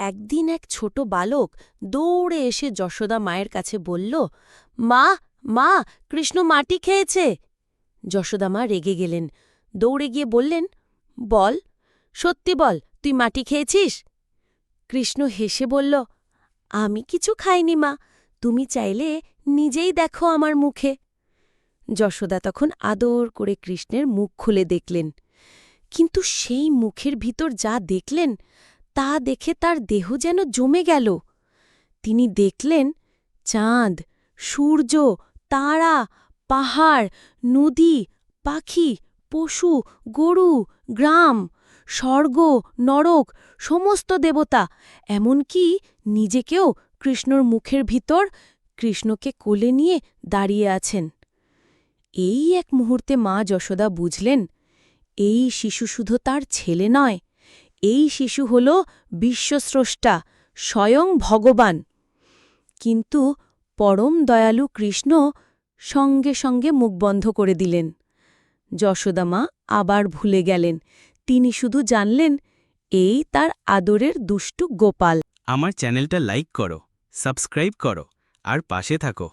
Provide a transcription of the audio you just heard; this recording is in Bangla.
একদিন এক ছোট বালক দৌড়ে এসে যশোদা মায়ের কাছে বলল, মা মা, কৃষ্ণ মাটি খেয়েছে। যশোদা মা রেগে গেলেন, দৌড়ে গিয়ে বললেন, বল, সত্যি বল, তুই মাটি খেয়েছিস? কৃষ্ণ হেসে বলল, আমি কিছু খাইনি মা, তুমি চাইলে নিজেই দেখো আমার মুখে। যশোদা তখন আদর করে কৃষ্ণের মুখ খুলে দেখলেন, কিন্তু সেই মুখের ভিতর যা দেখলেন তা দেখে তার দেহ যেন জমে গেল। তিনি দেখলেন চাঁদ, সূর্য, তারা, পাহাড়, নদী, পাখি, পশু, গরু, গ্রাম, স্বর্গ, নরক, সমস্ত দেবতা, এমনকি নিজেকেও কৃষ্ণর মুখের ভিতর কৃষ্ণকে কোলে নিয়ে দাঁড়িয়ে আছেন। এই এক মুহূর্তে মা যশোদা বুঝলেন, এই শিশু শুধু তার ছেলে নয়, এই শিশু হল বিশ্বস্রষ্টা, স্বয়ং ভগবান। কিন্তু পরম দয়ালু কৃষ্ণ সঙ্গে সঙ্গে মুখ বন্ধ করে দিলেন। যশোদা মা আবার ভুলে গেলেন, তিনি শুধু জানলেন এই তার আদরের দুষ্টু গোপাল। আমার চ্যানেলটা লাইক করো, সাবস্ক্রাইব করো আর পাশে থাকো।